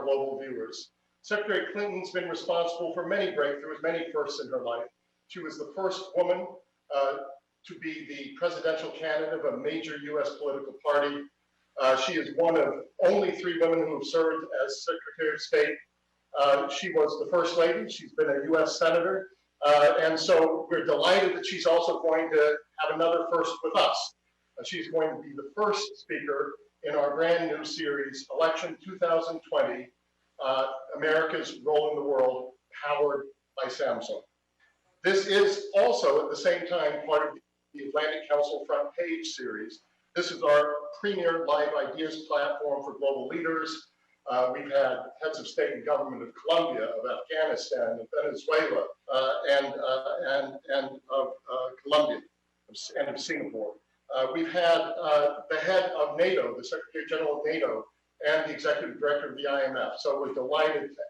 global viewers. Secretary Clinton's been responsible for many breakthroughs, many firsts in her life. She was the first woman to be the presidential candidate of a major U.S. political party. She is one of only 3 women who have served as Secretary of State. She was the First Lady. She's been a U.S. Senator. And so we're delighted that she's also going to have another first with us. She's going to be the first speaker in our brand new series, Election 2020, America's Role in the World, powered by Samsung. This is also at the same time part of the Atlantic Council Front Page series. This is our premier live ideas platform for global leaders. We've had heads of state and government of Colombia, of Afghanistan, of Venezuela, and of Colombia, and of Singapore. We've had the head of NATO, the Secretary General of NATO, and the Executive Director of the IMF. So we're delighted to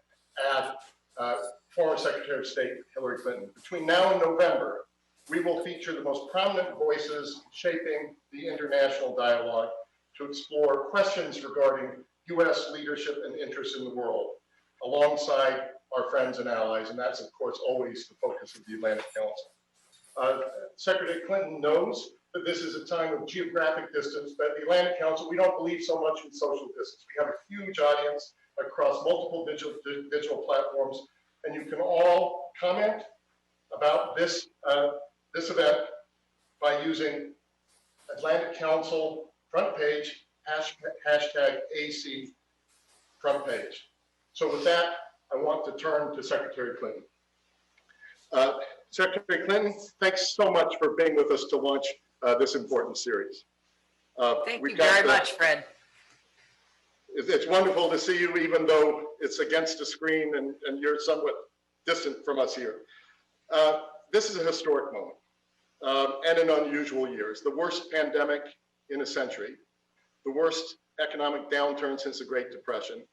add former Secretary of State Hillary Clinton. Between now and November, we will feature the most prominent voices shaping the international dialogue to explore questions regarding U.S. leadership and interests in the world, alongside our friends and allies, and that's, of course, always the focus of the Atlantic Council. Secretary Clinton knows that this is a time of geographic distance, but at the Atlantic Council, we don't believe so much in social distance. We have a huge audience across multiple digital platforms, and you can all comment about this event by using Atlantic Council front page, hashtag AC front page. So with that, I want to turn to Secretary Clinton. Secretary Clinton, thanks so much for being with us to launch this important series. Thank you very much, Fred. It's wonderful to see you, even though it's against a screen and you're somewhat distant from us here. This is a historic moment and an unusual year. It's the worst pandemic in a century, the worst economic downturn since the Great Depression,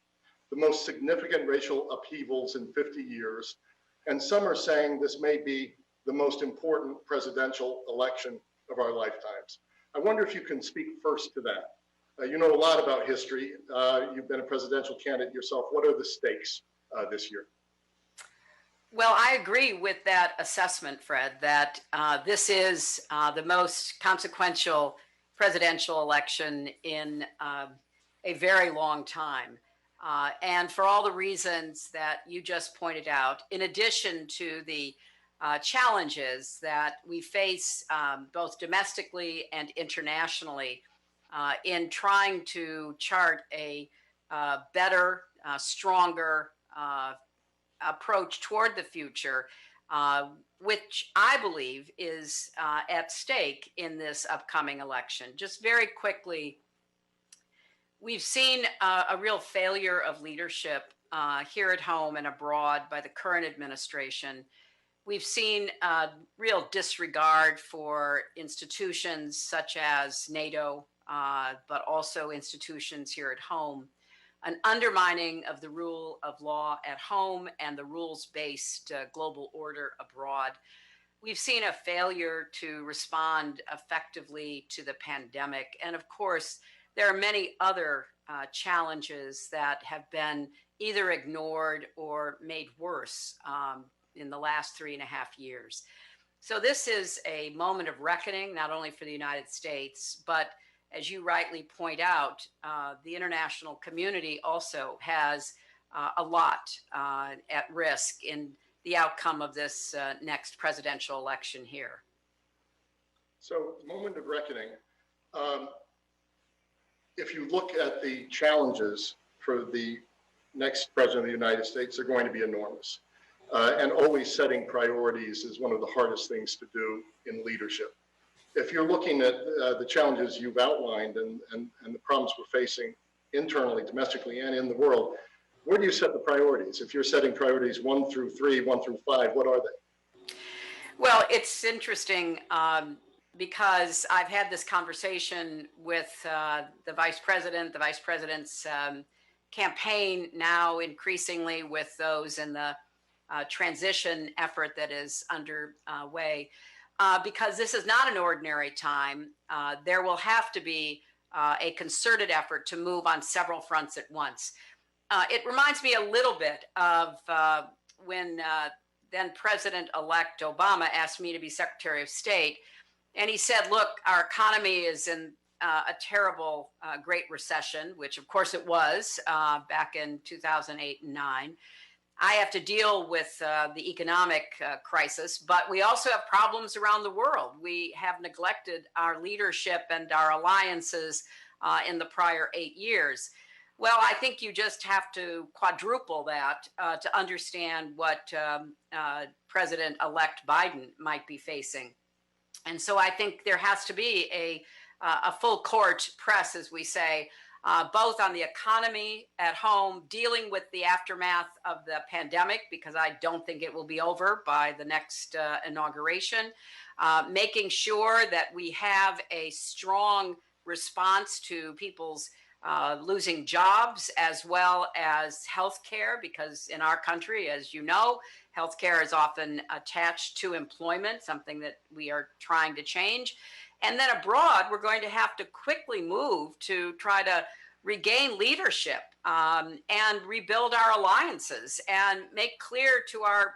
the most significant racial upheavals in 50 years, and some are saying this may be the most important presidential election of our lifetimes. I wonder if you can speak first to that. You know a lot about history. You've been a presidential candidate yourself. What are the stakes this year? Well, I agree with that assessment, Fred, that this is the most consequential presidential election in a very long time. And for all the reasons that you just pointed out, in addition to the challenges that we face both domestically and internationally in trying to chart a better, stronger approach toward the future, which I believe is at stake in this upcoming election. Just very quickly, we've seen a real failure of leadership here at home and abroad by the current administration. We've seen real disregard for institutions such as NATO, but also institutions here at home, an undermining of the rule of law at home and the rules-based global order abroad. We've seen a failure to respond effectively to the pandemic. And of course, there are many other challenges that have been either ignored or made worse in the last 3.5 years. So this is a moment of reckoning, not only for the United States, but as you rightly point out, the international community also has a lot at risk in the outcome of this next presidential election here. So, moment of reckoning. If you look at the challenges for the next president of the United States, they're going to be enormous. And always setting priorities is one of the hardest things to do in leadership. If you're looking at the challenges you've outlined and the problems we're facing internally, domestically, and in the world, where do you set the priorities? If you're setting priorities 1 through 3, 1 through 5, what are they? Well, it's interesting because I've had this conversation with the vice president's campaign, now increasingly with those in the transition effort that is underway. Because this is not an ordinary time, there will have to be a concerted effort to move on several fronts at once. it reminds me a little bit of when then President-elect Obama asked me to be Secretary of State. And he said, look, our economy is in a terrible Great Recession, which of course it was back in 2008 and 9. I have to deal with the economic crisis, but we also have problems around the world. We have neglected our leadership and our alliances in the prior 8 years. Well, I think you just have to quadruple that to understand what President-elect Biden might be facing. And so I think there has to be a full court press, as we say, both on the economy at home, dealing with the aftermath of the pandemic, because I don't think it will be over by the next inauguration, making sure that we have a strong response to people's losing jobs as well as health care, because in our country, as you know, health care is often attached to employment, something that we are trying to change. And then abroad, we're going to have to quickly move to try to regain leadership and rebuild our alliances and make clear to our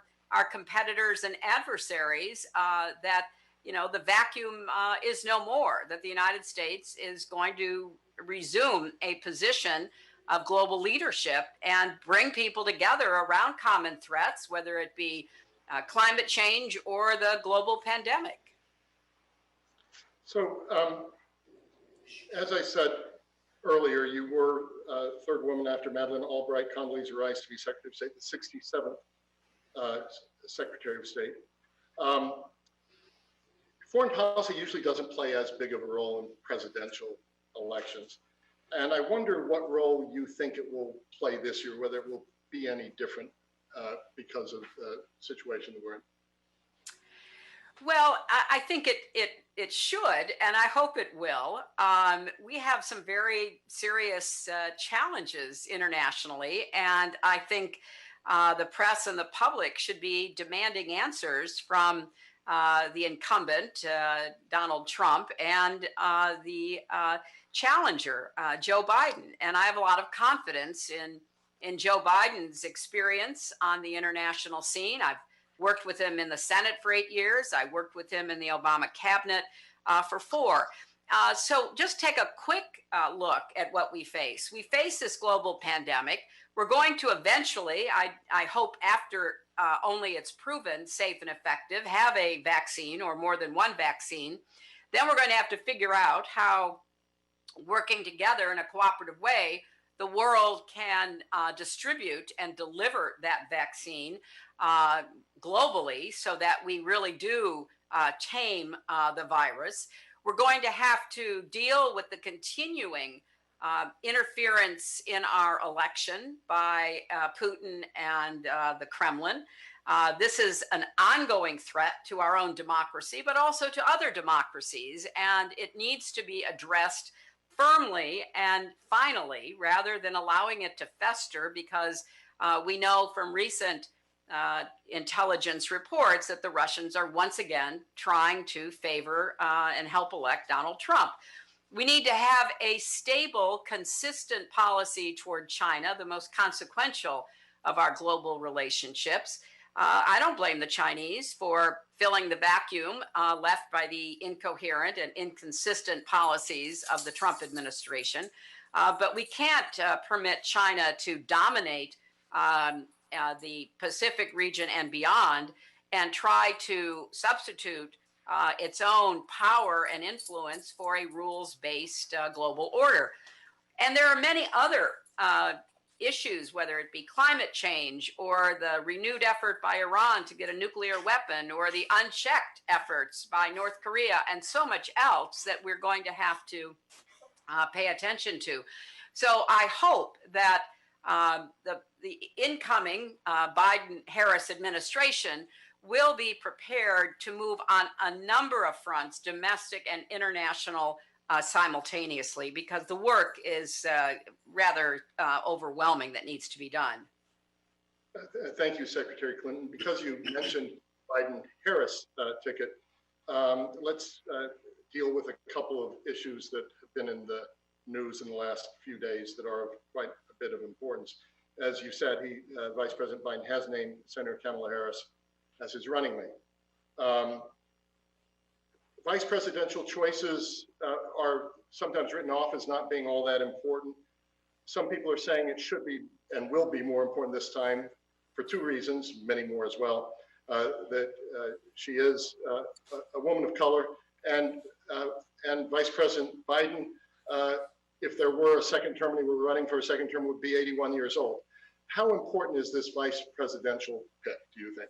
competitors and adversaries that, you know, the vacuum is no more, that the United States is going to resume a position of global leadership and bring people together around common threats, whether it be climate change or the global pandemic. So, as I said earlier, you were third woman after Madeleine Albright Condoleezza Rice to be Secretary of State, the 67th Secretary of State. Foreign policy usually doesn't play as big of a role in presidential elections. And I wonder what role you think it will play this year, whether it will be any different because of the situation that we're in. Well, I think it should, and I hope it will. We have some very serious challenges internationally, and I think the press and the public should be demanding answers from the incumbent, Donald Trump, and the challenger, Joe Biden. And I have a lot of confidence in Joe Biden's experience on the international scene. I've worked with him in the Senate for 8 years. I worked with him in the Obama cabinet for 4. So just take a quick look at what we face. We face this global pandemic. We're going to eventually, I hope after only it's proven safe and effective, have a vaccine or more than one vaccine. Then we're going to have to figure out how, working together in a cooperative way, the world can distribute and deliver that vaccine globally so that we really do tame the virus. We're going to have to deal with the continuing interference in our election by Putin and the Kremlin. This is an ongoing threat to our own democracy, but also to other democracies, and it needs to be addressed firmly and finally, rather than allowing it to fester, because we know from recent intelligence reports that the Russians are once again trying to favor and help elect Donald Trump. We need to have a stable, consistent policy toward China, the most consequential of our global relationships. I don't blame the Chinese for filling the vacuum left by the incoherent and inconsistent policies of the Trump administration. But we can't permit China to dominate the Pacific region and beyond and try to substitute its own power and influence for a rules-based global order. And there are many other issues, whether it be climate change or the renewed effort by Iran to get a nuclear weapon or the unchecked efforts by North Korea and so much else that we're going to have to pay attention to. So I hope that the incoming Biden-Harris administration will be prepared to move on a number of fronts, domestic and international, simultaneously, because the work is rather overwhelming that needs to be done. Thank you, Secretary Clinton. Because you mentioned Biden-Harris ticket, let's deal with a couple of issues that have been in the news in the last few days that are of quite a bit of importance. as you said, Vice President Biden has named Senator Kamala Harris as his running mate. Vice presidential choices are sometimes written off as not being all that important. Some people are saying it should be and will be more important this time for two reasons, many more as well. That she is a woman of color, and Vice President Biden, if there were a second term and he were running for a second term, would be 81 years old. How important is this vice presidential pick, do you think?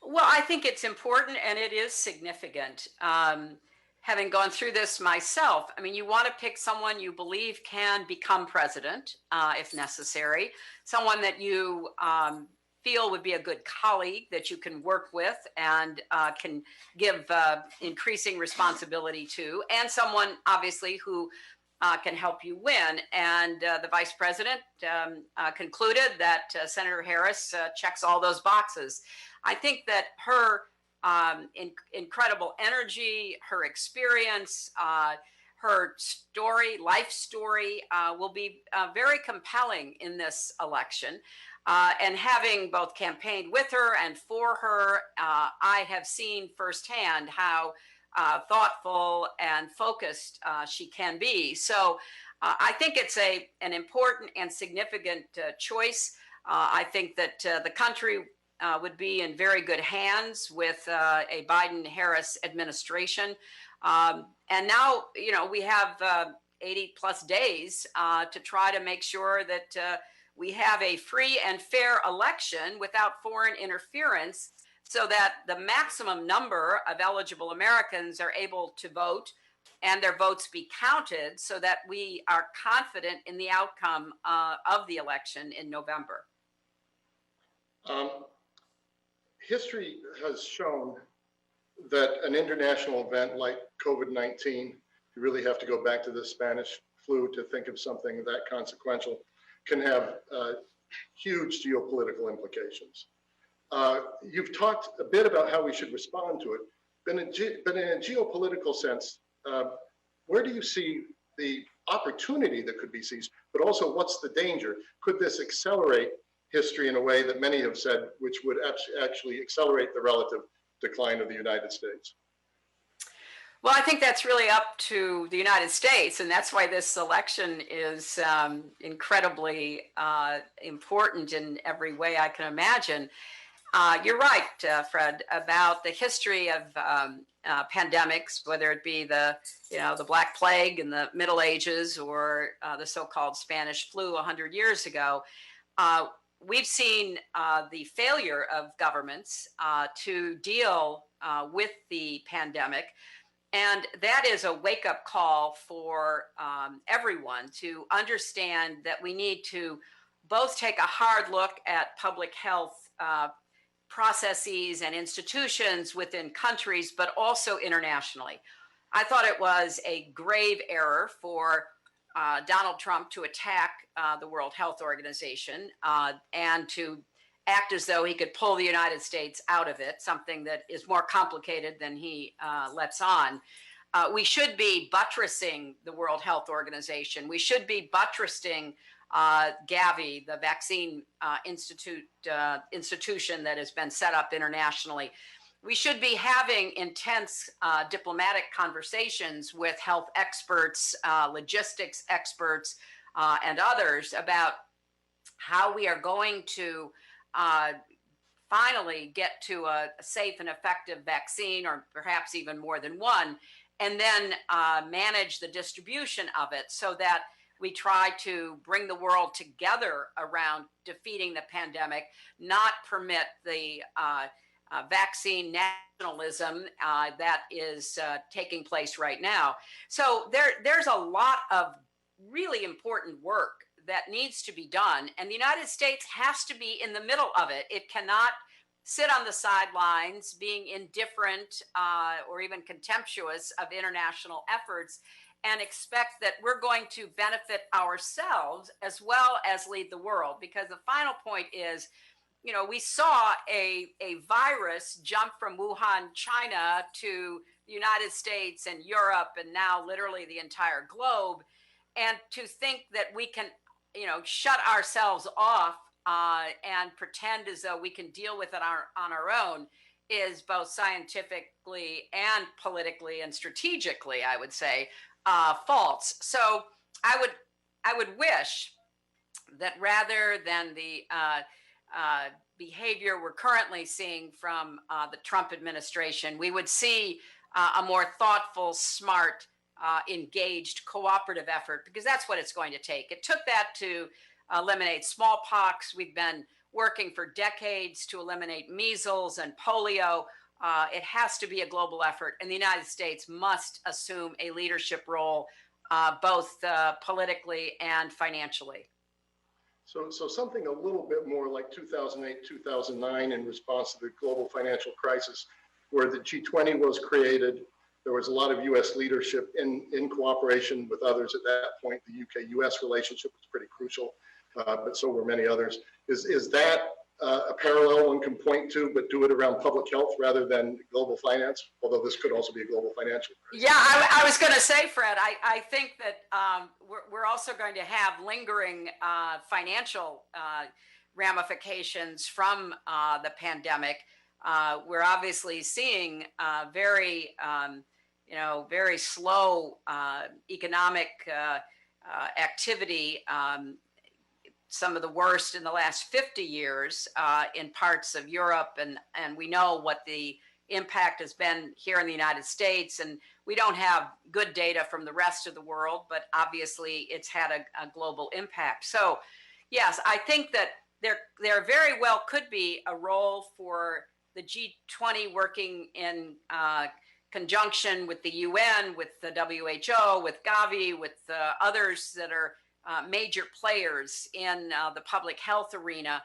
Well, I think it's important and it is significant. Having gone through this myself, I mean, you want to pick someone you believe can become president if necessary, someone that you feel would be a good colleague that you can work with and can give increasing responsibility to, and someone obviously who can help you win. And the vice president concluded that Senator Harris checks all those boxes. I think that her incredible energy, her experience, her story, life story will be very compelling in this election. And having both campaigned with her and for her, I have seen firsthand how thoughtful and focused she can be. So I think it's an important and significant choice. I think that the country would be in very good hands with a Biden-Harris administration. And now, you know, we have 80 plus days to try to make sure that we have a free and fair election without foreign interference, so that the maximum number of eligible Americans are able to vote and their votes be counted, so that we are confident in the outcome of the election in November. History has shown that an international event like COVID-19, you really have to go back to the Spanish flu to think of something that consequential, can have huge geopolitical implications. You've talked a bit about how we should respond to it, but in a geopolitical sense, where do you see the opportunity that could be seized, but also what's the danger? Could this accelerate history in a way that many have said, which would actually accelerate the relative decline of the United States? Well, I think that's really up to the United States, and that's why this election is incredibly important in every way I can imagine. You're right, Fred, about the history of pandemics, whether it be the Black Plague in the Middle Ages or the so-called Spanish flu 100 years ago. We've seen the failure of governments to deal with the pandemic. And that is a wake-up call for everyone to understand that we need to both take a hard look at public health processes and institutions within countries, but also internationally. I thought it was a grave error for Donald Trump to attack the World Health Organization and to act as though he could pull the United States out of it, something that is more complicated than he lets on. We should be buttressing the World Health Organization. We should be buttressing Gavi, the vaccine institution that has been set up internationally. We should be having intense diplomatic conversations with health experts, logistics experts, and others about how we are going to finally get to a safe and effective vaccine, or perhaps even more than one, and then manage the distribution of it so that we try to bring the world together around defeating the pandemic, not permit the vaccine nationalism that is taking place right now. So there's a lot of really important work that needs to be done, and the United States has to be in the middle of it. It cannot sit on the sidelines being indifferent or even contemptuous of international efforts and expect that we're going to benefit ourselves as well as lead the world. Because the final point is, you know, we saw a virus jump from Wuhan, China to the United States and Europe and now literally the entire globe. And to think that we can shut ourselves off and pretend as though we can deal with it on our own is both scientifically and politically and strategically, I would say, false. So I would wish that rather than the behavior we're currently seeing from the Trump administration, we would see a more thoughtful, smart, engaged, cooperative effort, because that's what it's going to take. It took that to eliminate smallpox. We've been working for decades to eliminate measles and polio. It has to be a global effort, and the United States must assume a leadership role, both politically and financially. So something a little bit more like 2008, 2009 in response to the global financial crisis, where the G20 was created. There was a lot of U.S. leadership in cooperation with others at that point. The UK-US relationship was pretty crucial, but so were many others. Is that a parallel one can point to, but do it around public health rather than global finance? Although this could also be a global financial crisis. Yeah, I was going to say, Fred, I think that we're also going to have lingering financial ramifications from the pandemic. We're obviously seeing very slow economic activity, some of the worst in the last 50 years in parts of Europe. And we know what the impact has been here in the United States. And we don't have good data from the rest of the world, but obviously it's had a global impact. So yes, I think that there very well could be a role for the G20 working in conjunction with the UN, with the WHO, with Gavi, with others that are major players in the public health arena,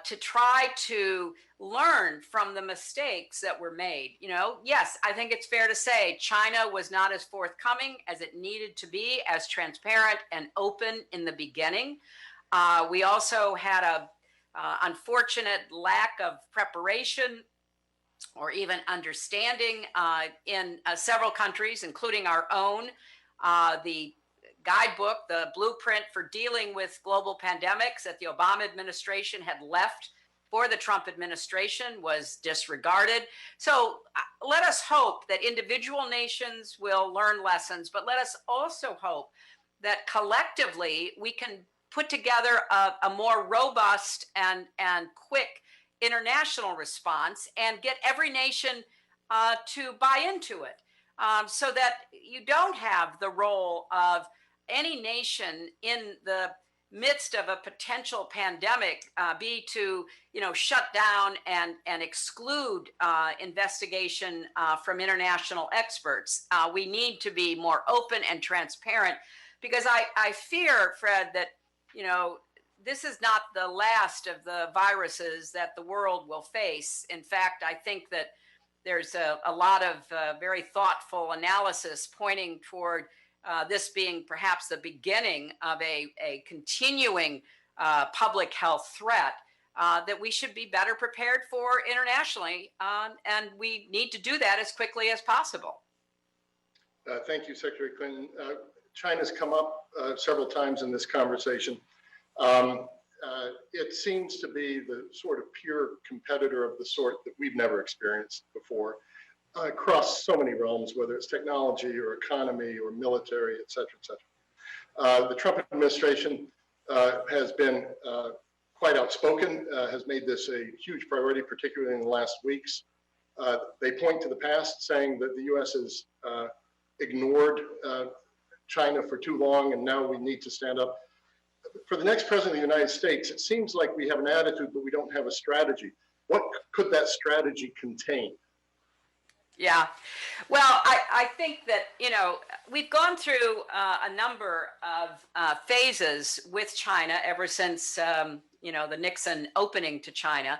to try to learn from the mistakes that were made. Yes, I think it's fair to say China was not as forthcoming as it needed to be, as transparent and open in the beginning. We also had a unfortunate lack of preparation or even understanding in several countries, including our own. The guidebook, the blueprint for dealing with global pandemics that the Obama administration had left for the Trump administration was disregarded. So let us hope that individual nations will learn lessons, but let us also hope that collectively we can put together a more robust and quick international response and get every nation to buy into it, so that you don't have the role of any nation in the midst of a potential pandemic be to shut down and exclude investigation from international experts. We need to be more open and transparent, because I fear, Fred, that this is not the last of the viruses that the world will face. In fact, I think that there's a lot of very thoughtful analysis pointing toward this being perhaps the beginning of a continuing public health threat that we should be better prepared for internationally, and we need to do that as quickly as possible. Thank you, Secretary Clinton. China's come up several times in this conversation. It seems to be the sort of pure competitor of the sort that we've never experienced before, across so many realms, whether it's technology or economy or military, et cetera, et cetera. The Trump administration has been quite outspoken, has made this a huge priority, particularly in the last weeks. They point to the past, saying that the U.S. has ignored China for too long, and now we need to stand up. For the next president of the United States, it seems like we have an attitude, but we don't have a strategy. What could that strategy contain? Yeah, well, I think that, we've gone through a number of phases with China ever since, the Nixon opening to China.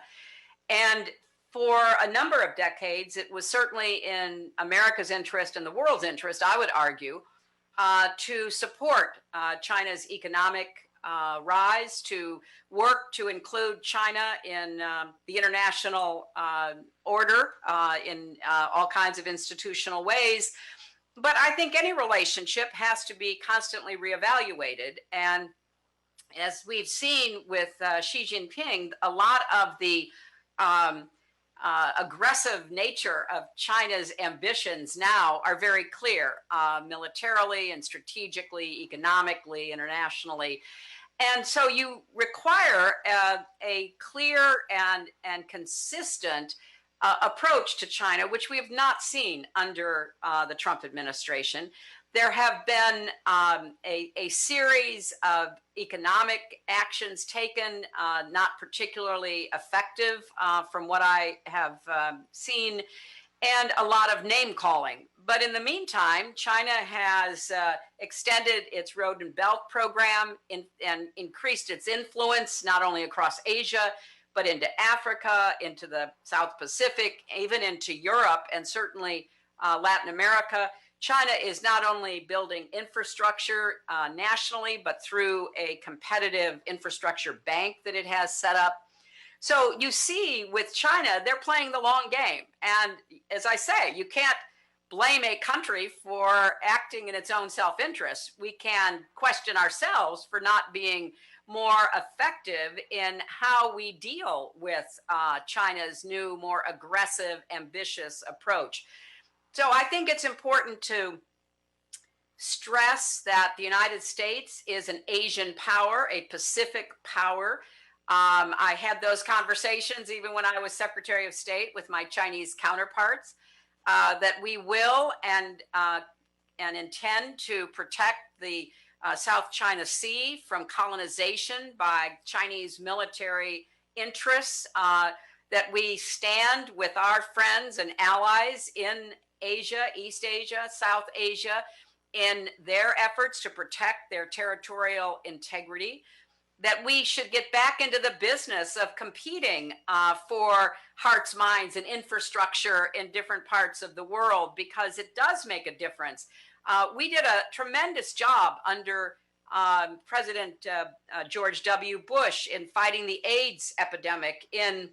And for a number of decades, it was certainly in America's interest and the world's interest, I would argue, to support China's economic rise, to work to include China in the international order in all kinds of institutional ways. But I think any relationship has to be constantly reevaluated. And as we've seen with Xi Jinping, a lot of the um, aggressive nature of China's ambitions now are very clear, militarily and strategically, economically, internationally. And so you require a clear and consistent approach to China, which we have not seen under the Trump administration. There have been a series of economic actions taken, not particularly effective from what I have seen, and a lot of name calling. But in the meantime, China has extended its Road and Belt program and increased its influence not only across Asia, but into Africa, into the South Pacific, even into Europe, and certainly Latin America. China is not only building infrastructure nationally, but through a competitive infrastructure bank that it has set up. So you see with China, they're playing the long game. And as I say, you can't blame a country for acting in its own self-interest. We can question ourselves for not being more effective in how we deal with China's new, more aggressive, ambitious approach. So I think it's important to stress that the United States is an Asian power, a Pacific power. I had those conversations even when I was Secretary of State with my Chinese counterparts, that we will and intend to protect the South China Sea from colonization by Chinese military interests, that we stand with our friends and allies in Asia, East Asia, South Asia, in their efforts to protect their territorial integrity, that we should get back into the business of competing for hearts, minds, and infrastructure in different parts of the world, because it does make a difference. We did a tremendous job under President George W. Bush in fighting the AIDS epidemic in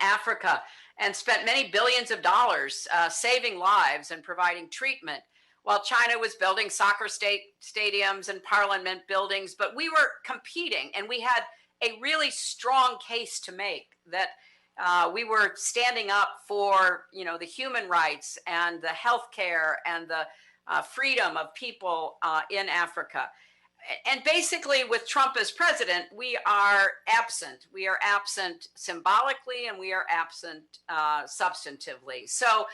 Africa, and spent many billions of dollars saving lives and providing treatment, while China was building soccer stadiums and parliament buildings. But we were competing, and we had a really strong case to make that we were standing up for, the human rights and the healthcare and the freedom of people in Africa. And basically, with Trump as president, we are absent. We are absent symbolically, and we are absent substantively. So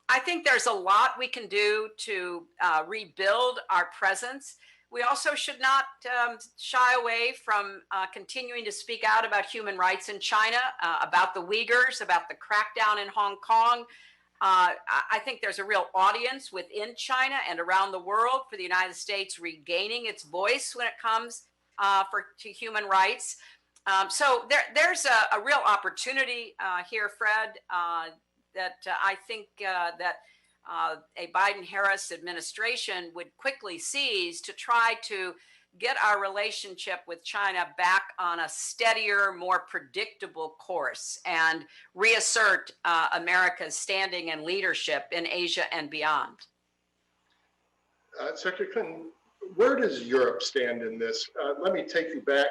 I think there's a lot we can do to rebuild our presence. We also should not shy away from continuing to speak out about human rights in China, about the Uyghurs, about the crackdown in Hong Kong. I think there's a real audience within China and around the world for the United States regaining its voice when it comes to human rights. So there's a real opportunity here, Fred, that I think that a Biden-Harris administration would quickly seize to try to get our relationship with China back on a steadier, more predictable course and reassert America's standing and leadership in Asia and beyond. Secretary Clinton, where does Europe stand in this? Let me take you back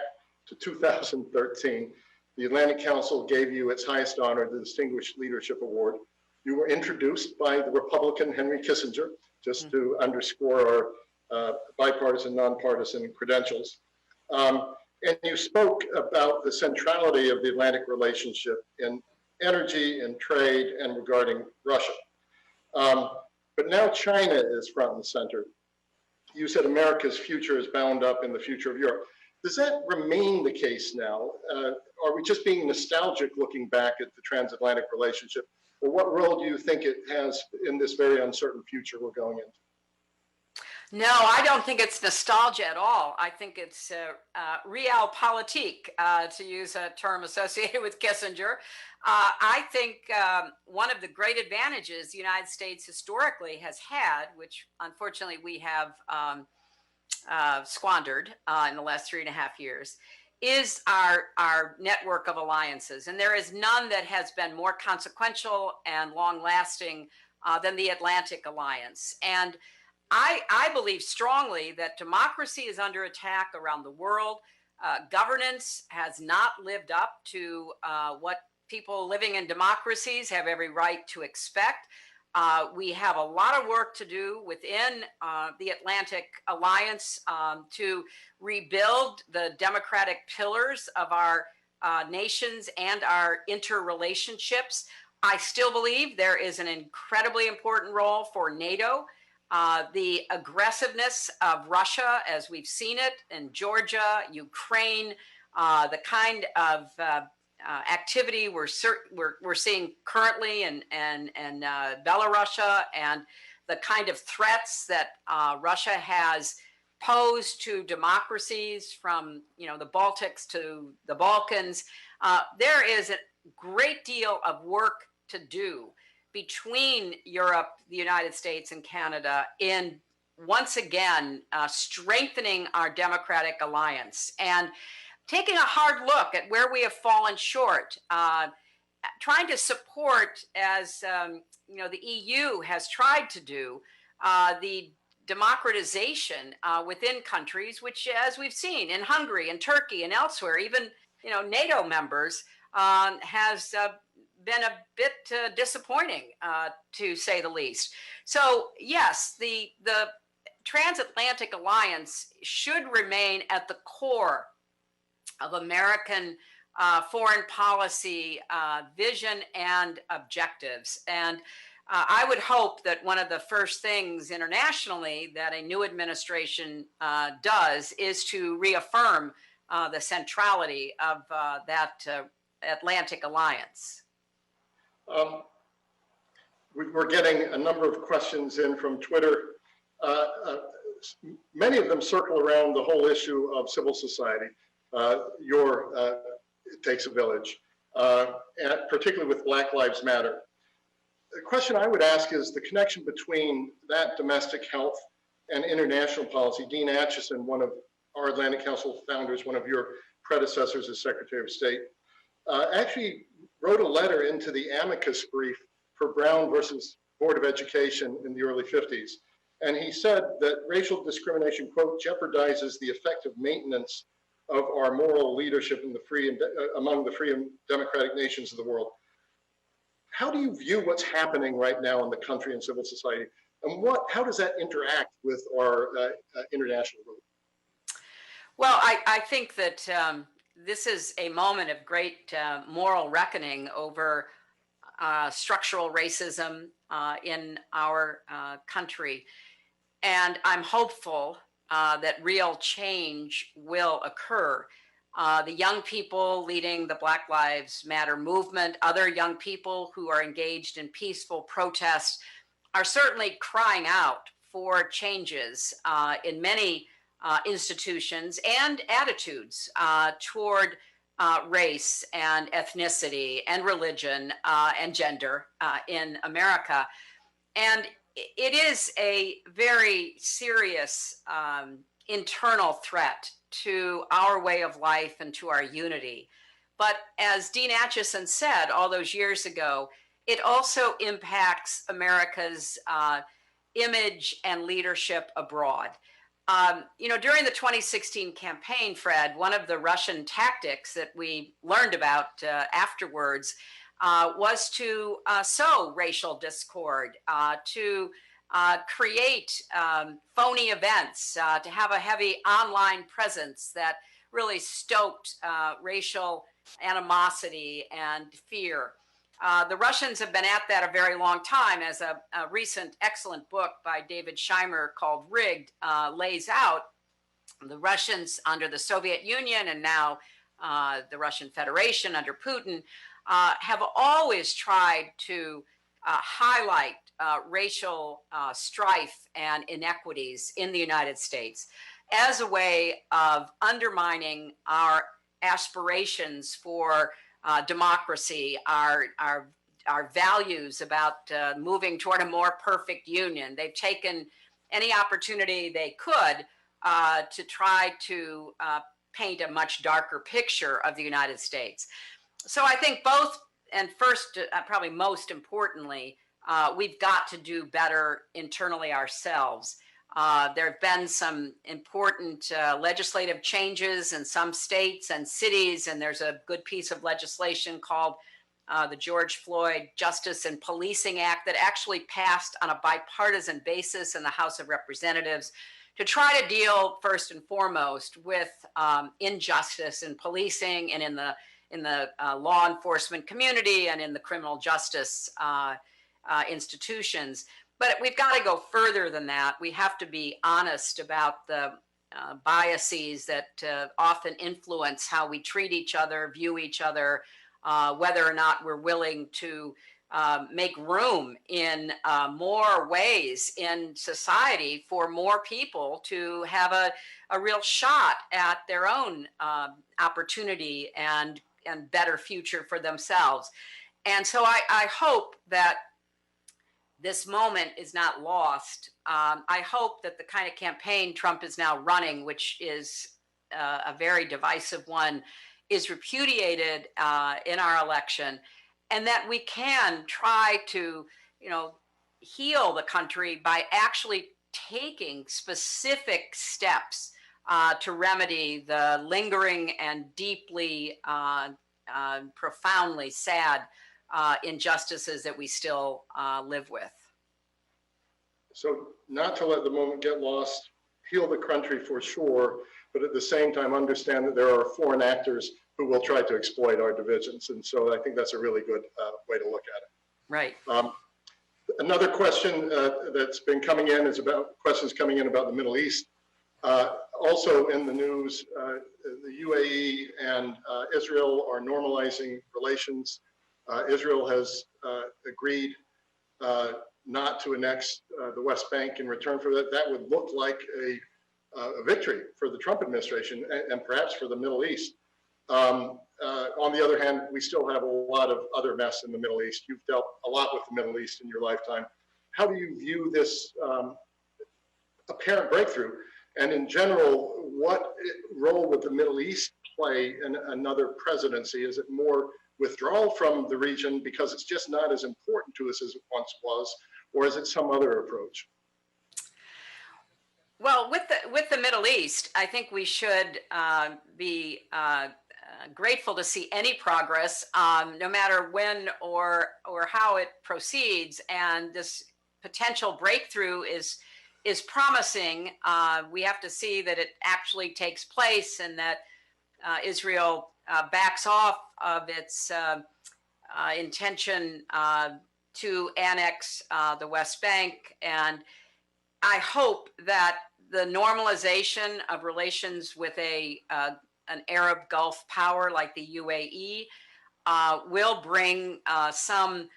to 2013. The Atlantic Council gave you its highest honor, the Distinguished Leadership Award. You were introduced by the Republican Henry Kissinger, just to underscore our bipartisan, nonpartisan credentials. And you spoke about the centrality of the Atlantic relationship in energy and trade and regarding Russia. But now China is front and center. You said America's future is bound up in the future of Europe. Does that remain the case now? Are we just being nostalgic looking back at the transatlantic relationship? Or what role do you think it has in this very uncertain future we're going into? No, I don't think it's nostalgia at all. I think it's realpolitik, to use a term associated with Kissinger. I think one of the great advantages the United States historically has had, which unfortunately we have squandered in the last 3.5 years, is our network of alliances. And there is none that has been more consequential and long-lasting than the Atlantic Alliance. And I believe strongly that democracy is under attack around the world. Governance has not lived up to what people living in democracies have every right to expect. We have a lot of work to do within the Atlantic Alliance to rebuild the democratic pillars of our nations and our interrelationships. I still believe there is an incredibly important role for NATO. The aggressiveness of Russia, as we've seen it in Georgia, Ukraine, the kind of activity we're seeing currently in Belarus, and the kind of threats that Russia has posed to democracies from the Baltics to the Balkans. There is a great deal of work to do between Europe, the United States, and Canada in once again strengthening our democratic alliance and taking a hard look at where we have fallen short, trying to support, as the EU has tried to do, the democratization within countries, which, as we've seen in Hungary and Turkey and elsewhere, even NATO members, has been a bit disappointing, to say the least. So yes, the Transatlantic Alliance should remain at the core of American foreign policy vision and objectives. And I would hope that one of the first things internationally that a new administration does is to reaffirm the centrality of that Atlantic Alliance. We're getting a number of questions in from Twitter. Many of them circle around the whole issue of civil society. It takes a village, and particularly with Black Lives Matter. The question I would ask is the connection between that domestic health and international policy. Dean Acheson, one of our Atlantic Council founders, one of your predecessors as Secretary of State, actually wrote a letter into the amicus brief for Brown versus Board of Education in the early 50s. And he said that racial discrimination, quote, jeopardizes the effective maintenance of our moral leadership in the free and among the free and democratic nations of the world. How do you view what's happening right now in the country and civil society? And how does that interact with our international role? Well, I think that this is a moment of great moral reckoning over structural racism in our country. And I'm hopeful that real change will occur. The young people leading the Black Lives Matter movement, other young people who are engaged in peaceful protest, are certainly crying out for changes in many institutions and attitudes toward race and ethnicity and religion and gender in America. And it is a very serious internal threat to our way of life and to our unity. But as Dean Acheson said all those years ago, it also impacts America's image and leadership abroad. During the 2016 campaign, Fred, one of the Russian tactics that we learned about afterwards was to sow racial discord, to create phony events, to have a heavy online presence that really stoked racial animosity and fear. The Russians have been at that a very long time, as a recent excellent book by David Scheimer called Rigged lays out. The Russians under the Soviet Union and now the Russian Federation under Putin have always tried to highlight racial strife and inequities in the United States as a way of undermining our aspirations for democracy, our values about moving toward a more perfect union. They've taken any opportunity they could to try to paint a much darker picture of the United States. So I think both, and first, probably most importantly, we've got to do better internally ourselves. There have been some important legislative changes in some states and cities, and there's a good piece of legislation called the George Floyd Justice and Policing Act that actually passed on a bipartisan basis in the House of Representatives to try to deal first and foremost with injustice in policing and in the law enforcement community and in the criminal justice institutions. But we've got to go further than that. We have to be honest about the biases that often influence how we treat each other, view each other, whether or not we're willing to make room in more ways in society for more people to have a real shot at their own opportunity and better future for themselves. And so I hope that this moment is not lost. I hope that the kind of campaign Trump is now running, which is a very divisive one, is repudiated in our election, and that we can try to, heal the country by actually taking specific steps to remedy the lingering and deeply, profoundly sad injustices that we still live with. So not to let the moment get lost, heal the country for sure, but at the same time understand that there are foreign actors who will try to exploit our divisions. And so I think that's a really good way to look at it. Right. Another question that's been coming in is about questions coming in about the Middle East. Also in the news, the UAE and Israel are normalizing relations. Israel has agreed not to annex the West Bank in return for that. That would look like a victory for the Trump administration and perhaps for the Middle East. On the other hand, we still have a lot of other mess in the Middle East. You've dealt a lot with the Middle East in your lifetime. How do you view this apparent breakthrough? And in general, what role would the Middle East play in another presidency? Is it more withdrawal from the region because it's just not as important to us as it once was, or is it some other approach? Well, with the Middle East, I think we should be grateful to see any progress, no matter when or how it proceeds. And this potential breakthrough is promising. We have to see that it actually takes place and that Israel backs off of its intention to annex the West Bank. And I hope that the normalization of relations with an Arab Gulf power like the UAE will bring some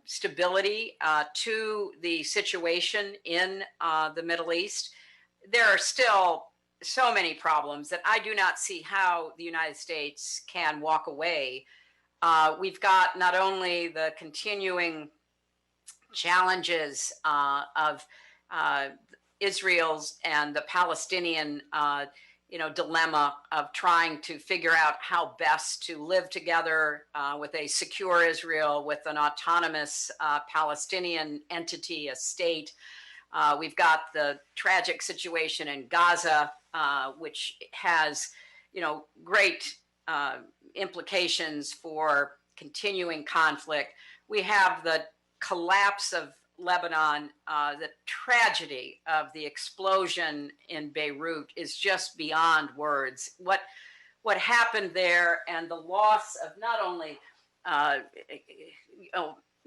stability to the situation in the Middle East. There are still so many problems that I do not see how the United States can walk away. We've got not only the continuing challenges of Israel's and the Palestinian dilemma of trying to figure out how best to live together with a secure Israel, with an autonomous Palestinian entity, a state. We've got the tragic situation in Gaza, which has, great implications for continuing conflict. We have the collapse of Lebanon. The tragedy of the explosion in Beirut is just beyond words. What happened there, and the loss of not only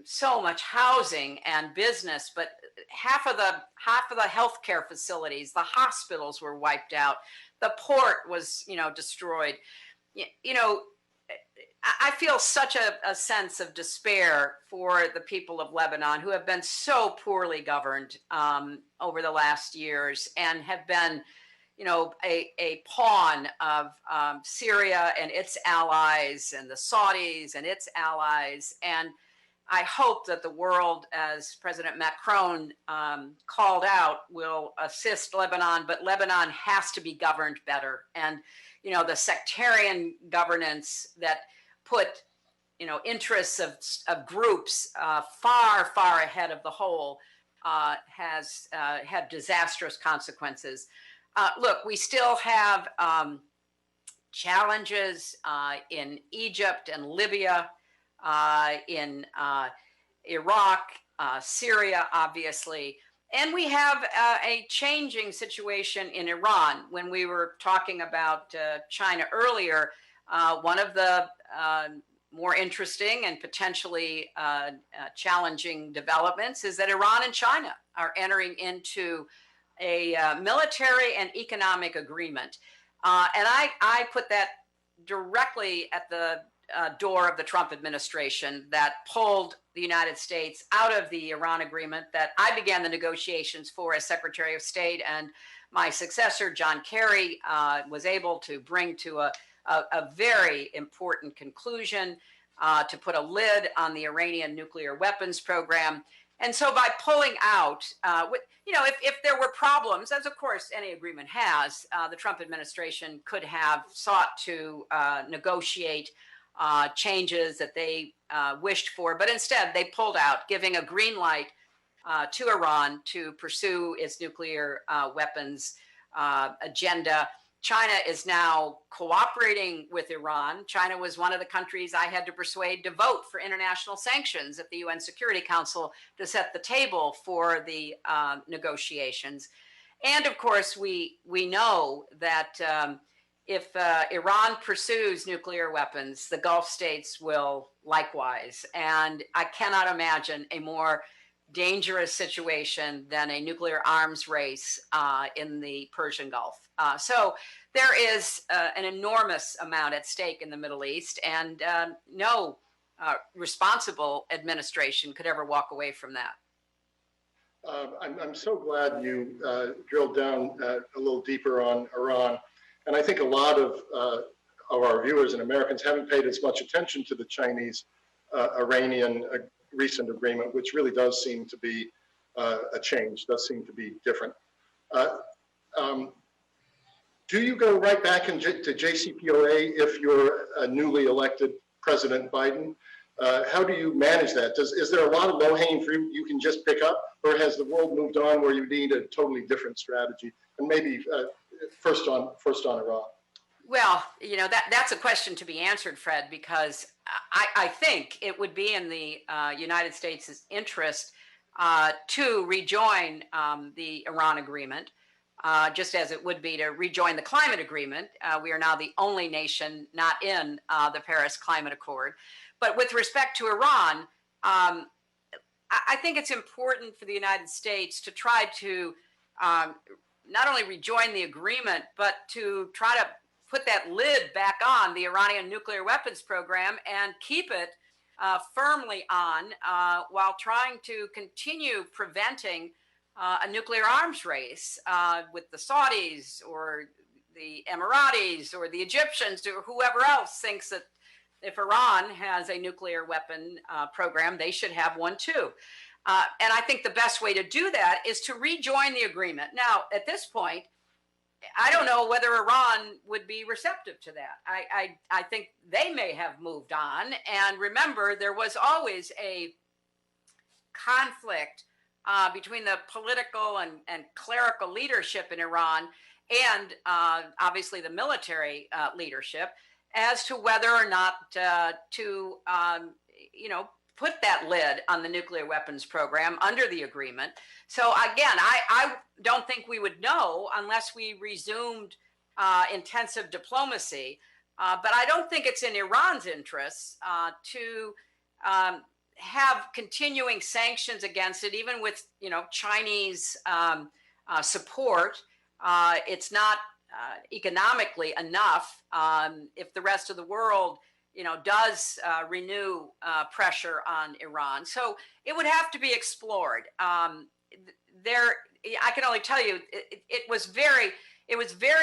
so much housing and business, but half of the healthcare facilities, the hospitals were wiped out. The port was, destroyed. I feel such a sense of despair for the people of Lebanon, who have been so poorly governed over the last years and have been, a pawn of Syria and its allies and the Saudis and its allies. And I hope that the world, as President Macron called out, will assist Lebanon, but Lebanon has to be governed better. And, the sectarian governance that put, interests of groups far, far ahead of the whole has had disastrous consequences. Look, we still have challenges in Egypt and Libya, in Iraq, Syria, obviously. And we have a changing situation in Iran. When we were talking about China earlier, one of the more interesting and potentially challenging developments is that Iran and China are entering into a military and economic agreement. And I put that directly at the door of the Trump administration that pulled the United States out of the Iran agreement that I began the negotiations for as Secretary of State, and my successor, John Kerry, was able to bring to a very important conclusion to put a lid on the Iranian nuclear weapons program. And so by pulling out, if there were problems, as of course any agreement has, the Trump administration could have sought to negotiate changes that they wished for, but instead they pulled out, giving a green light to Iran to pursue its nuclear weapons agenda. China is now cooperating with Iran. China was one of the countries I had to persuade to vote for international sanctions at the UN Security Council to set the table for the negotiations. And of course, we know that if Iran pursues nuclear weapons, the Gulf states will likewise. And I cannot imagine a more dangerous situation than a nuclear arms race in the Persian Gulf. So there is an enormous amount at stake in the Middle East, and no responsible administration could ever walk away from that. I'm so glad you drilled down a little deeper on Iran. And I think a lot of our viewers and Americans haven't paid as much attention to the Chinese-Iranian recent agreement, which really does seem to be a change, does seem to be different. Do you go right back to JCPOA if you're a newly elected President Biden? How do you manage that? Is there a lot of low-hanging fruit you can just pick up, or has the world moved on where you need a totally different strategy? And maybe first on Iran. Well, that's a question to be answered, Fred, because I think it would be in the United States' interest to rejoin the Iran agreement, just as it would be to rejoin the climate agreement. We are now the only nation not in the Paris Climate Accord. But with respect to Iran, I think it's important for the United States to try to not only rejoin the agreement, but to try to put that lid back on the Iranian nuclear weapons program and keep it firmly on while trying to continue preventing a nuclear arms race with the Saudis or the Emiratis or the Egyptians or whoever else thinks that if Iran has a nuclear weapon program, they should have one too. And I think the best way to do that is to rejoin the agreement. Now, at this point, I don't know whether Iran would be receptive to that. I think they may have moved on. And remember, there was always a conflict between the political and clerical leadership in Iran and obviously the military leadership as to whether or not to put that lid on the nuclear weapons program under the agreement. So again, I don't think we would know unless we resumed intensive diplomacy. But I don't think it's in Iran's interests to have continuing sanctions against it, even with Chinese support. It's not economically enough if the rest of the world does renew pressure on Iran. So it would have to be explored. I can only tell you, it was very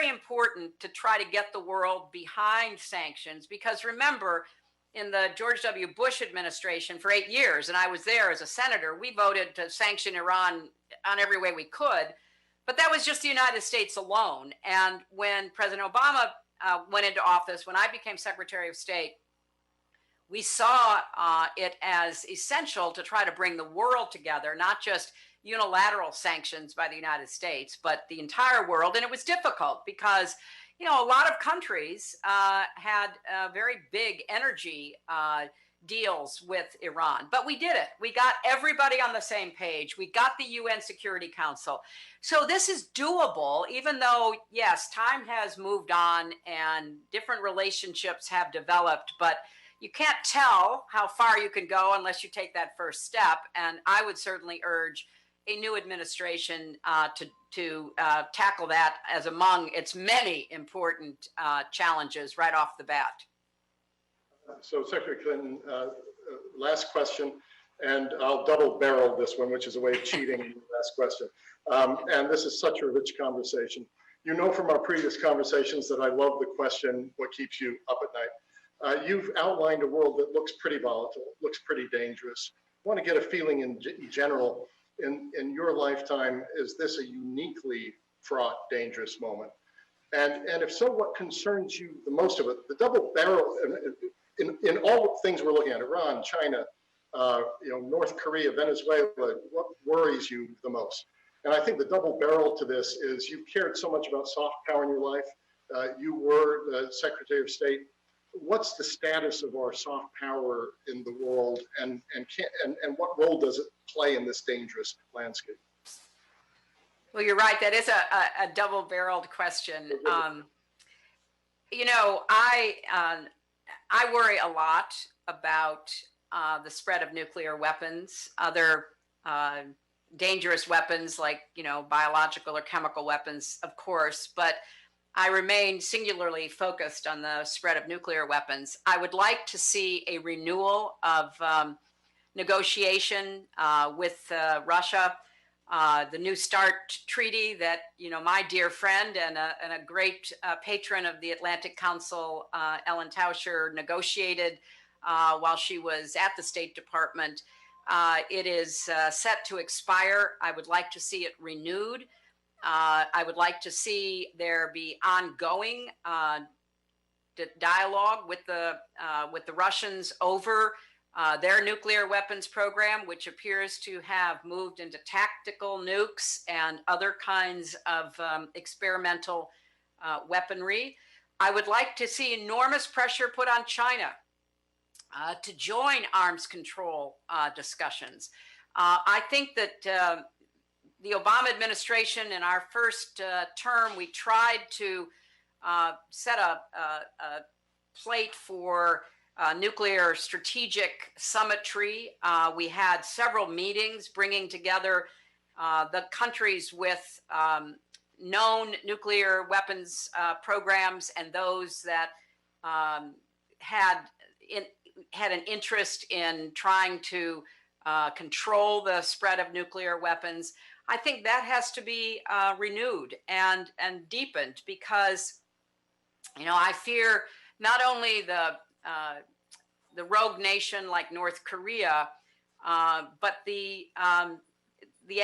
important to try to get the world behind sanctions, because remember, in the George W. Bush administration for 8 years, and I was there as a senator, we voted to sanction Iran on every way we could, but that was just the United States alone. And when President Obama went into office, when I became Secretary of State, we saw it as essential to try to bring the world together, not just unilateral sanctions by the United States, but the entire world. And it was difficult because, you know, a lot of countries had very big energy deals with Iran, but we did it. We got everybody on the same page. We got the UN Security Council. So this is doable, even though, yes, time has moved on and different relationships have developed, but you can't tell how far you can go unless you take that first step. And I would certainly urge a new administration to tackle that as among its many important challenges right off the bat. So Secretary Clinton, last question, and I'll double barrel this one, which is a way of cheating the last question. And this is such a rich conversation. You know from our previous conversations that I love the question, what keeps you up at night? You've outlined a world that looks pretty volatile, looks pretty dangerous. I want to get a feeling in general, in your lifetime, is this a uniquely fraught, dangerous moment? And if so, what concerns you the most of it? The double barrel, in all the things we're looking at, Iran, China, North Korea, Venezuela, what worries you the most? And I think the double barrel to this is you've cared so much about soft power in your life. You were the Secretary of State. What's the status of our soft power in the world, and what role does it play in this dangerous landscape? Well, you're right. That is a double-barreled question. I worry a lot about the spread of nuclear weapons, other dangerous weapons like, biological or chemical weapons, of course, but I remain singularly focused on the spread of nuclear weapons. I would like to see a renewal of negotiation with Russia, the New START treaty that, my dear friend and a great patron of the Atlantic Council, Ellen Tauscher, negotiated while she was at the State Department. It is set to expire. I would like to see it renewed. I would like to see there be ongoing dialogue with the Russians over their nuclear weapons program, which appears to have moved into tactical nukes and other kinds of experimental weaponry. I would like to see enormous pressure put on China to join arms control discussions. I think that the Obama administration, in our first term, we tried to set a plate for nuclear strategic summitry. We had several meetings bringing together the countries with known nuclear weapons programs and those that had an interest in trying to control the spread of nuclear weapons. I think that has to be renewed and deepened because, I fear not only the rogue nation like North Korea, but the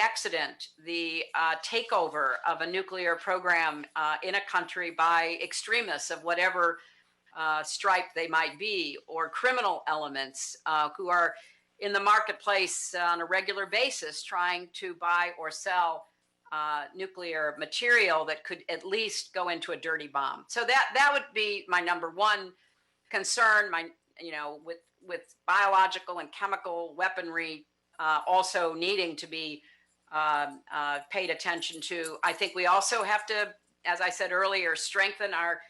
accident, the takeover of a nuclear program in a country by extremists of whatever stripe they might be, or criminal elements who are in the marketplace on a regular basis trying to buy or sell nuclear material that could at least go into a dirty bomb. So that would be my number one concern. With biological and chemical weaponry also needing to be paid attention to. I think we also have to, as I said earlier, strengthen our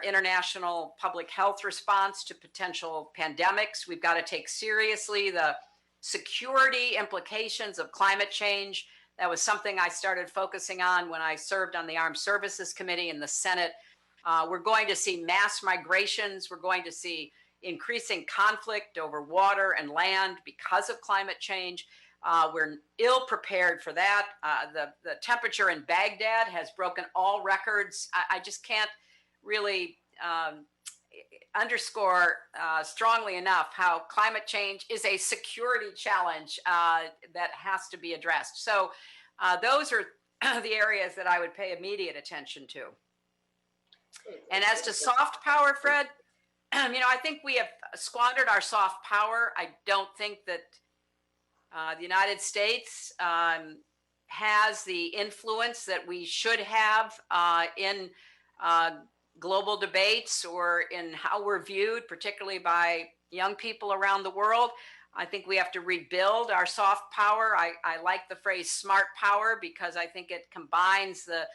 international public health response to potential pandemics. We've got to take seriously the security implications of climate change. That was something I started focusing on when I served on the Armed Services Committee in the Senate. We're going to see mass migrations. We're going to see increasing conflict over water and land because of climate change. We're ill prepared for that. The temperature in Baghdad has broken all records. I just can't really underscore strongly enough how climate change is a security challenge that has to be addressed. So those are the areas that I would pay immediate attention to. And as to soft power, Fred, I think we have squandered our soft power. I don't think that The United States has the influence that we should have in global debates or in how we're viewed, particularly by young people around the world. I think we have to rebuild our soft power. I like the phrase smart power because I think it combines the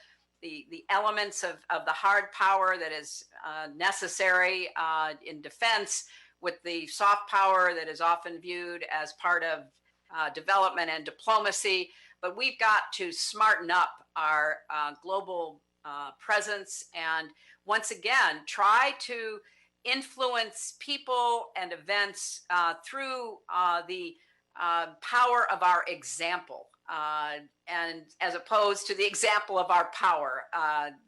elements of the hard power that is necessary in defense with the soft power that is often viewed as part of development and diplomacy. But we've got to smarten up our global presence and once again try to influence people and events through the power of our example, and as opposed to the example of our power.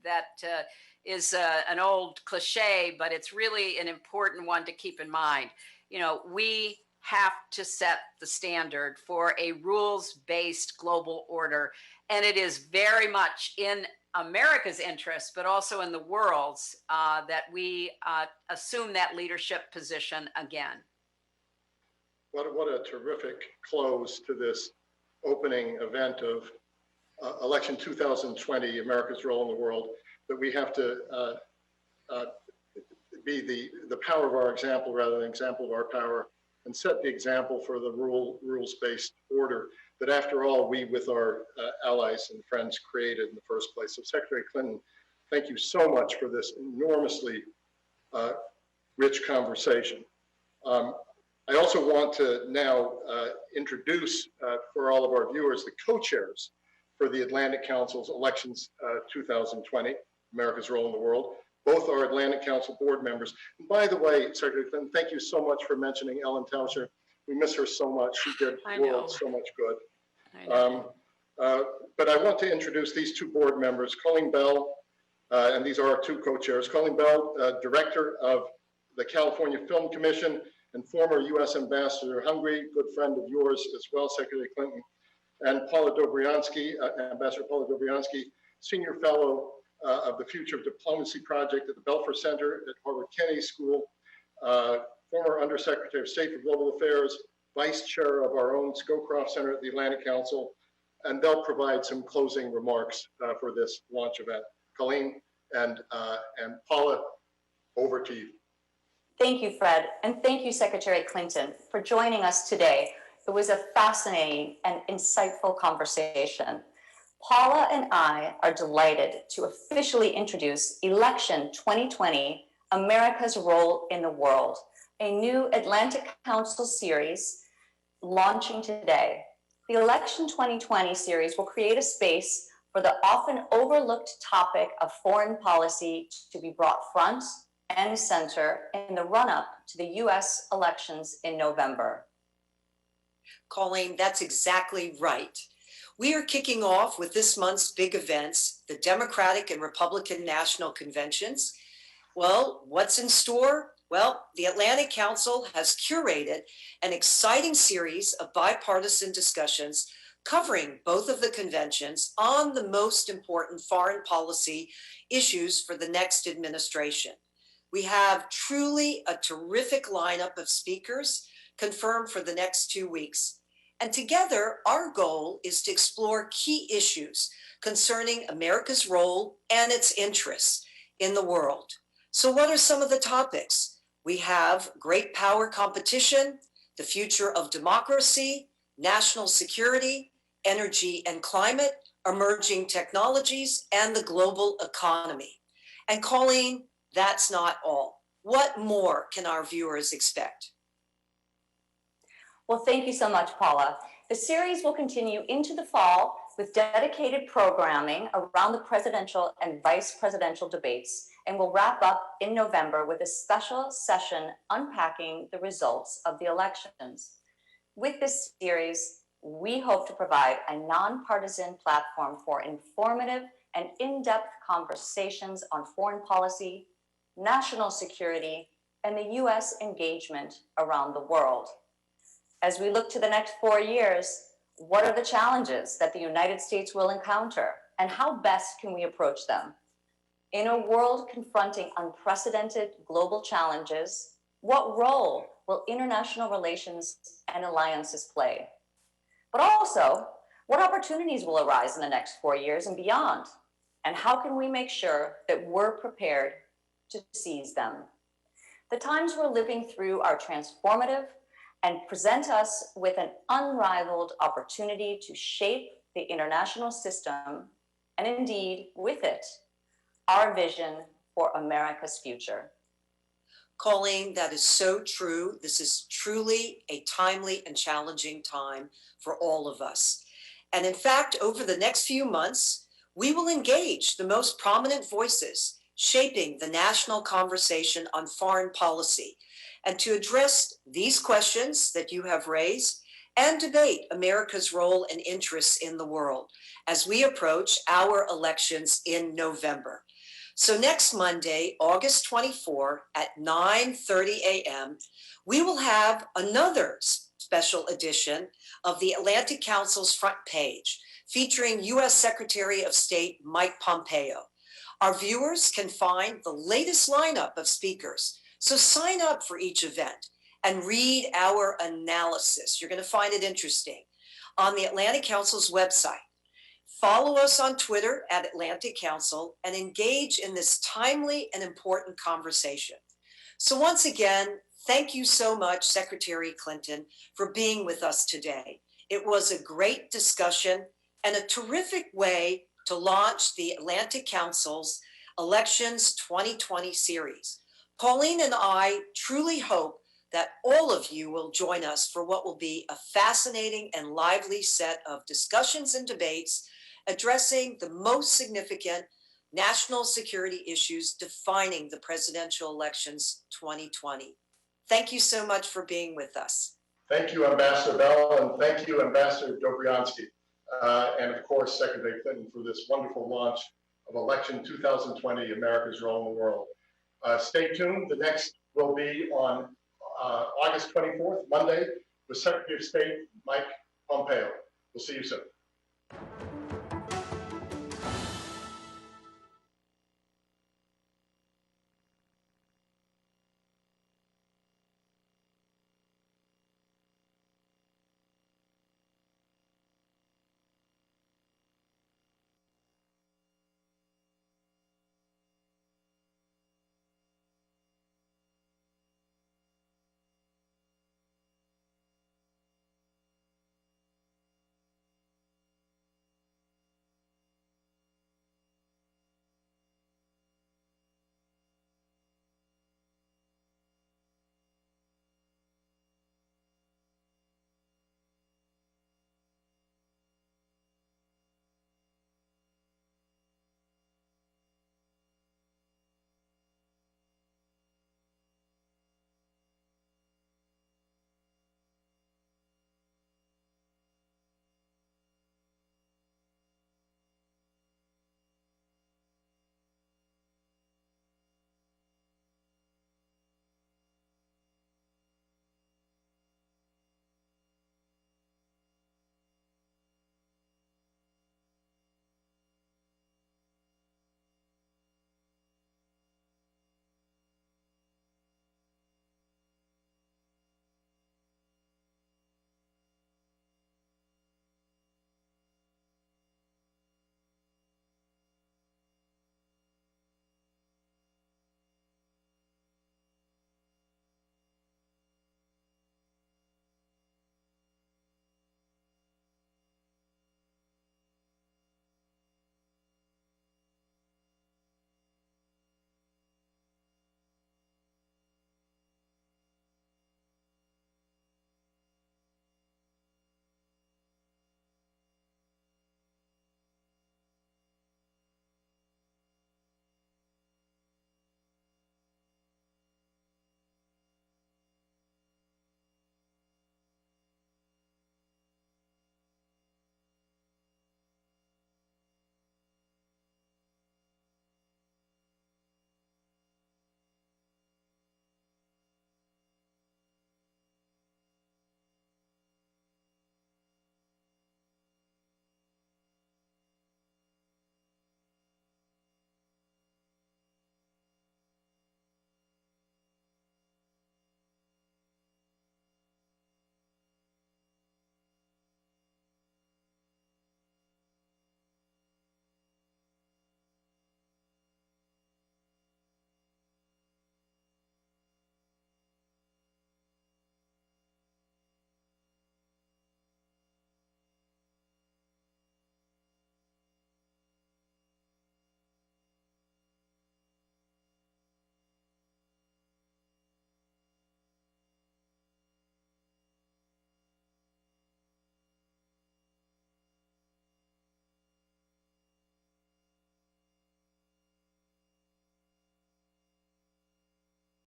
That is an old cliche, but it's really an important one to keep in mind. You know, we have to set the standard for a rules-based global order, and it is very much in America's interest, but also in the world's, that we assume that leadership position again. What a terrific close to this opening event of election 2020, America's role in the world, that we have to be the power of our example rather than example of our power, and set the example for the rules-based order that, after all, we with our allies and friends created in the first place. So Secretary Clinton, thank you so much for this enormously rich conversation. I also want to now introduce for all of our viewers the co-chairs for the Atlantic Council's Elections 2020, America's Role in the World. Both are Atlantic Council board members. And by the way, Secretary Clinton, thank you so much for mentioning Ellen Tauscher. We miss her so much. She did the world so much good. But I want to introduce these two board members, Colleen Bell, and these are our two co-chairs. Colleen Bell, Director of the California Film Commission and former U.S. Ambassador to Hungary, good friend of yours as well, Secretary Clinton, and Paula Dobriansky, Ambassador Paula Dobriansky, Senior Fellow of the Future of Diplomacy Project at the Belfer Center at Harvard Kennedy School, former Undersecretary of State for Global Affairs, Vice Chair of our own Scowcroft Center at the Atlantic Council, and they'll provide some closing remarks for this launch event. Colleen and Paula, over to you. Thank you, Fred, and thank you, Secretary Clinton, for joining us today. It was a fascinating and insightful conversation. Paula and I are delighted to officially introduce Election 2020, America's Role in the World, a new Atlantic Council series launching today. The Election 2020 series will create a space for the often overlooked topic of foreign policy to be brought front and center in the run-up to the US elections in November. Colleen, that's exactly right. We are kicking off with this month's big events, the Democratic and Republican National Conventions. Well, what's in store? Well, the Atlantic Council has curated an exciting series of bipartisan discussions covering both of the conventions on the most important foreign policy issues for the next administration. We have truly a terrific lineup of speakers confirmed for the next 2 weeks. And together, our goal is to explore key issues concerning America's role and its interests in the world. So what are some of the topics? We have great power competition, the future of democracy, national security, energy and climate, emerging technologies, and the global economy. And Colleen, that's not all. What more can our viewers expect? Well, thank you so much, Paula. The series will continue into the fall with dedicated programming around the presidential and vice presidential debates, and will wrap up in November with a special session unpacking the results of the elections. With this series, we hope to provide a nonpartisan platform for informative and in-depth conversations on foreign policy, national security, and the US engagement around the world. As we look to the next 4 years, what are the challenges that the United States will encounter, and how best can we approach them? In a world confronting unprecedented global challenges, what role will international relations and alliances play? But also, what opportunities will arise in the next 4 years and beyond? And how can we make sure that we're prepared to seize them? The times we're living through are transformative and present us with an unrivaled opportunity to shape the international system and indeed, with it, our vision for America's future. Colleen, that is so true. This is truly a timely and challenging time for all of us. And in fact, over the next few months, we will engage the most prominent voices shaping the national conversation on foreign policy, and to address these questions that you have raised and debate America's role and interests in the world as we approach our elections in November. So next Monday, August 24 at 9:30 a.m., we will have another special edition of the Atlantic Council's front page featuring U.S. Secretary of State Mike Pompeo. Our viewers can find the latest lineup of speakers, so sign up for each event and read our analysis. You're going to find it interesting on the Atlantic Council's website. Follow us on Twitter at Atlantic Council and engage in this timely and important conversation. So once again, thank you so much, Secretary Clinton, for being with us today. It was a great discussion and a terrific way to launch the Atlantic Council's Elections 2020 series. Pauline and I truly hope that all of you will join us for what will be a fascinating and lively set of discussions and debates addressing the most significant national security issues defining the presidential elections 2020. Thank you so much for being with us. Thank you, Ambassador Bell, and thank you, Ambassador Dobryansky, and of course, Secretary Clinton, for this wonderful launch of Election 2020, America's Role in the World. Stay tuned. The next will be on August 24th, Monday, with Secretary of State Mike Pompeo. We'll see you soon.